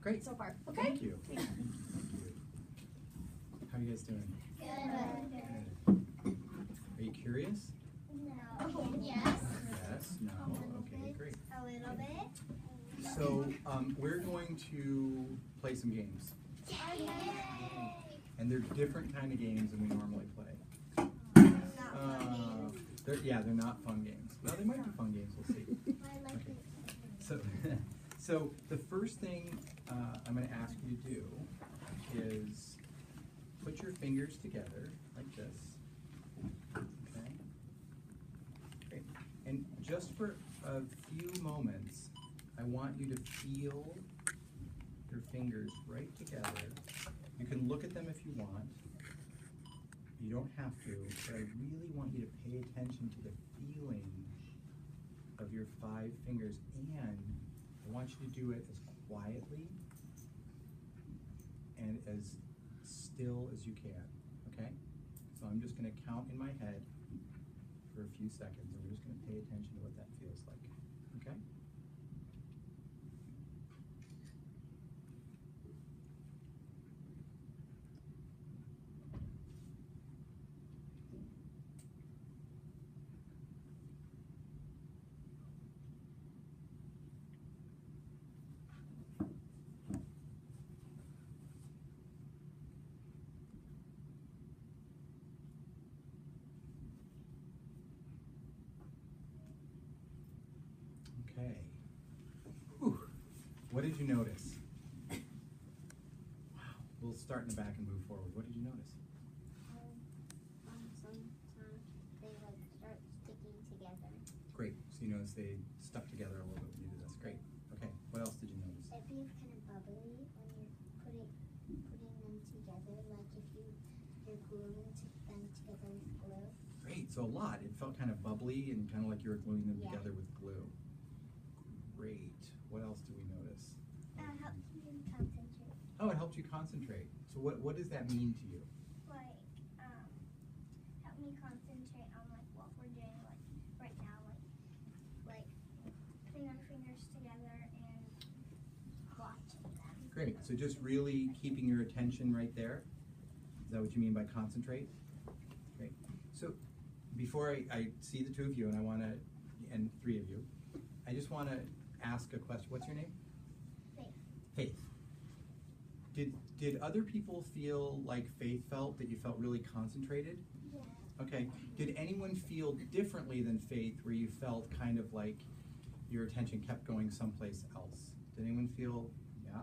Great. so far. Okay? Thank you. Thank you. How are you guys doing? Good. Good. Are you curious? No. Yes. Yes. No. Okay. Great. A little bit. So we're going to play some games, Yay. and they're different kind of games than we normally play. They're not fun games. No, they might be fun games. We'll see. I like Okay. it. So the first thing I'm going to ask you to do is put your fingers together like this. Okay. Great. And just for a few moments, I want you to feel your fingers right together. You can look at them if you want. You don't have to, but I really want you to pay attention to the feeling of your 5 fingers, and I want you to do it as quietly and as still as you can, okay? So I'm just going to count in my head for a few seconds, and we're just going to pay attention to what that feels like, okay? Okay. Whew. What did you notice? Wow. We'll start in the back and move forward. What did you notice? Sometimes they like start sticking together. Great. So you notice they stuck together a little bit when you did this. Great. Okay. What else did you notice? It feels kind of bubbly when you're putting them together. Like if you're gluing them together with glue. Great. So a lot. It felt kind of bubbly and kind of like you were gluing them Yeah. together with glue. Great. What else do we notice? Helps me concentrate. Oh, it helped you concentrate. So what does that mean to you? Like help me concentrate on like what we're doing like right now, like putting our fingers together and watching them. Great. So just really keeping your attention right there. Is that what you mean by concentrate? Great. So before I see the 2 of you, and I want to, and 3 of you, I just want to ask a question. What's your name? Faith. Faith. Did other people feel like Faith felt, that you felt really concentrated? Yeah. Okay. Did anyone feel differently than Faith, where you felt kind of like your attention kept going someplace else? Did anyone feel, yeah?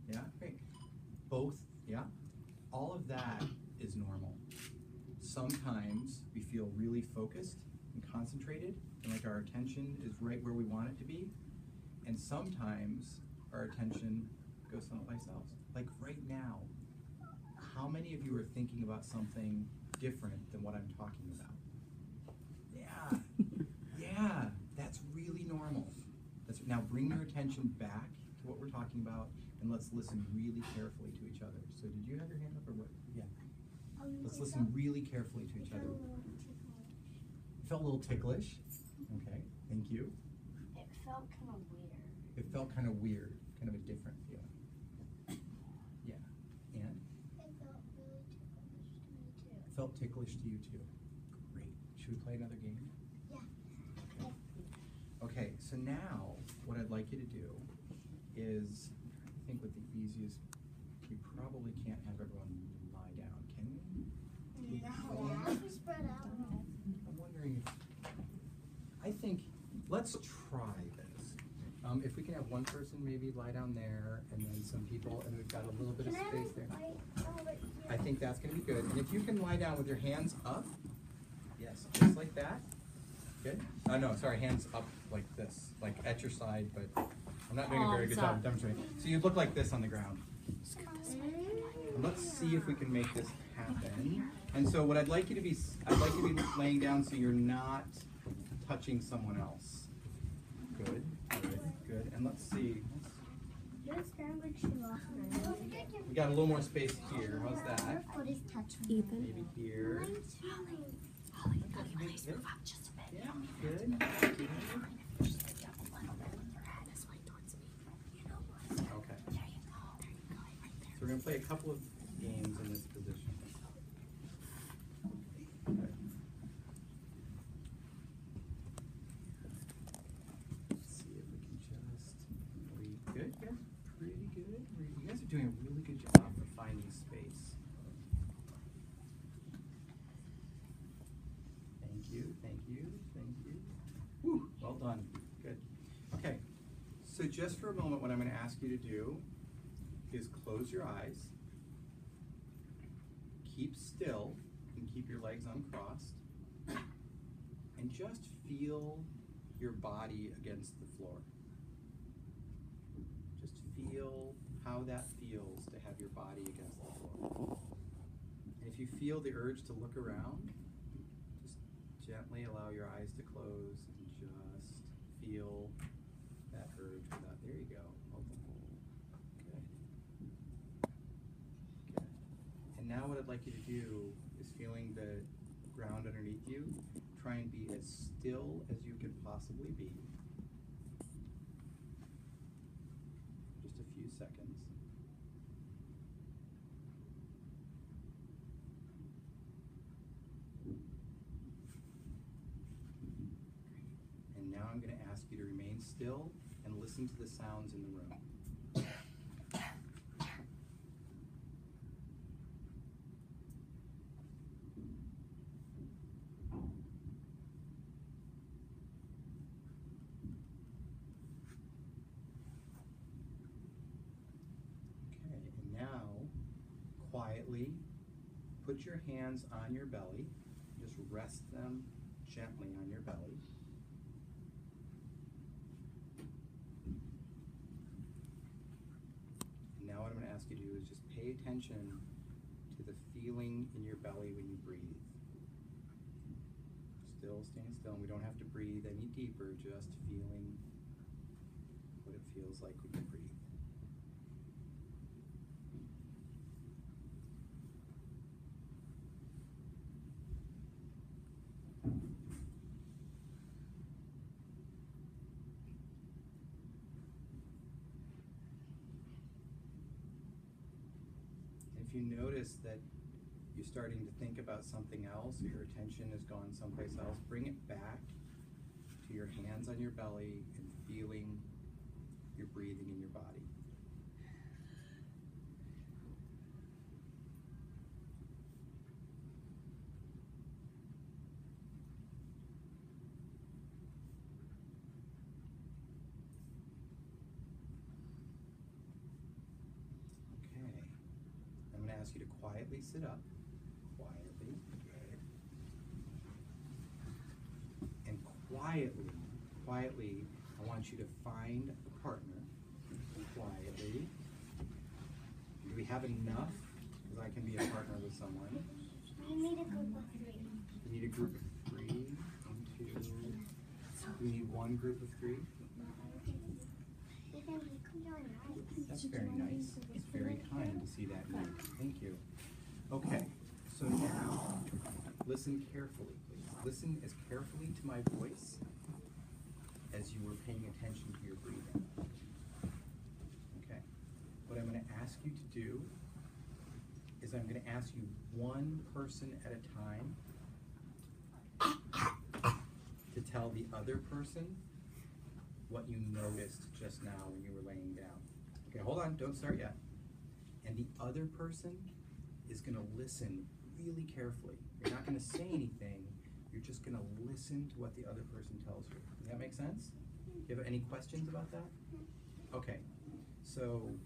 Yeah? Great. Both, yeah? All of that is normal. Sometimes we feel really focused and concentrated, and like our attention is right where we want it to be, and sometimes our attention goes someplace else. Like right now, how many of you are thinking about something different than what I'm talking about? Yeah, yeah, that's really normal. Now bring your attention back to what we're talking about, and let's listen really carefully to each other. So did you have your hand up or what? Yeah. Let's listen really carefully to each other. It felt a little ticklish. Okay, thank you. It felt kind of weird. It felt kind of weird, kind of a different feeling. Yeah, and? It felt really ticklish to me too. It felt ticklish to you too. Great. Should we play another game? Yeah. Okay, so now what I'd like you to do is, I think with the easiest, we probably can't have everyone lie down, can we? Yeah. We spread out. I'm wondering if, I think, let's try this. If we can have one person maybe lie down there, and then some people, and we've got a little bit of space there. I think that's going to be good. And if you can lie down with your hands up, yes, just like that. Good. No, sorry, hands up like this, like at your side, but I'm not doing a very good job demonstrating. So you look like this on the ground. And let's see if we can make this happen. And so what I'd like you to be laying down so you're not touching someone else. Good, good, good. And let's see. We got a little more space here. How's that? Ethan. Maybe here. Please move up just a bit. Yeah, good. Just like double one over your head is like towards me. You know what? Okay. we're going to play a couple of games in this position. Okay. Let's see if we can just really good. Yeah, pretty good. You guys are doing a really good job of finding space. Thank you, thank you, thank you. Whew, well done. Good. Okay. So just for a moment, what I'm going to ask you to do is close your eyes, keep still, and keep your legs uncrossed, and just feel your body against the floor. Just feel how that feels to have your body against the floor. And if you feel the urge to look around, just gently allow your eyes to close and just feel that urge without, there you go. Good. Good. And now what I'd like you to do is feeling the ground underneath you, try and be as still as you can possibly be. Just a few seconds. And now I'm going to ask you to remain still and listen to the sounds in the room. Okay, and now quietly put your hands on your belly. Just rest them gently on your belly. Now what I'm going to ask you to do is just pay attention to the feeling in your belly when you breathe. Still staying still, and we don't have to breathe any deeper, just feeling what it feels like when you breathe. If you notice that you're starting to think about something else, or your attention has gone someplace else, bring it back to your hands on your belly and feeling your breathing in your body. I'm going to ask you to quietly sit up, quietly, and quietly, I want you to find a partner, quietly. Do we have enough? Because I can be a partner with someone. We need a group of 3. We need a group of 3, 1, 2, we need one group of 3. That's very nice. It's very kind to see that need. Thank you. Okay, so now listen carefully, please. Listen as carefully to my voice as you were paying attention to your breathing. Okay, what I'm going to ask you to do is I'm going to ask you one person at a time to tell the other person what you noticed just now when you were laying down. Okay, hold on, don't start yet. And the other person is going to listen really carefully. You're not going to say anything, you're just going to listen to what the other person tells you. Does that make sense? Do you have any questions about that? Okay, so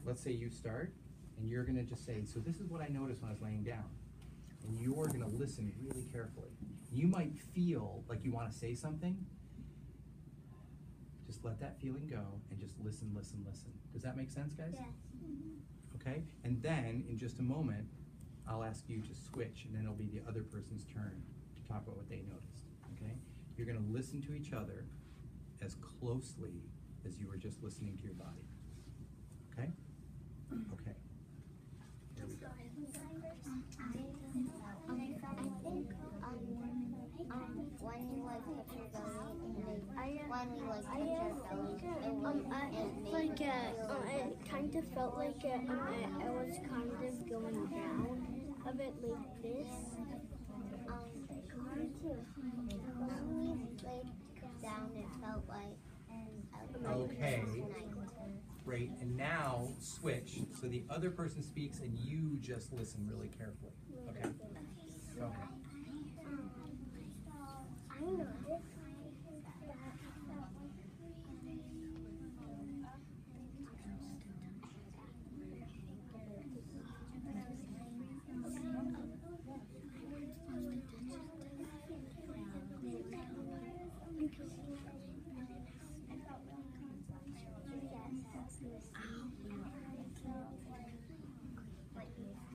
let's say you start, and you're going to just say, so this is what I noticed when I was laying down. And you're going to listen really carefully. You might feel like you want to say something. Just let that feeling go and just listen, listen, listen. Does that make sense, guys? Yes. Okay, and then in just a moment, I'll ask you to switch, and then it'll be the other person's turn to talk about what they noticed, okay? You're gonna listen to each other as closely as you were just listening to your body, okay? Okay, here we go. It kind of it felt like I was kind of going down a bit like this. Me too. When we laid down, it felt like Okay, great. And now switch, so the other person speaks and you just listen really carefully. Okay? Go ahead.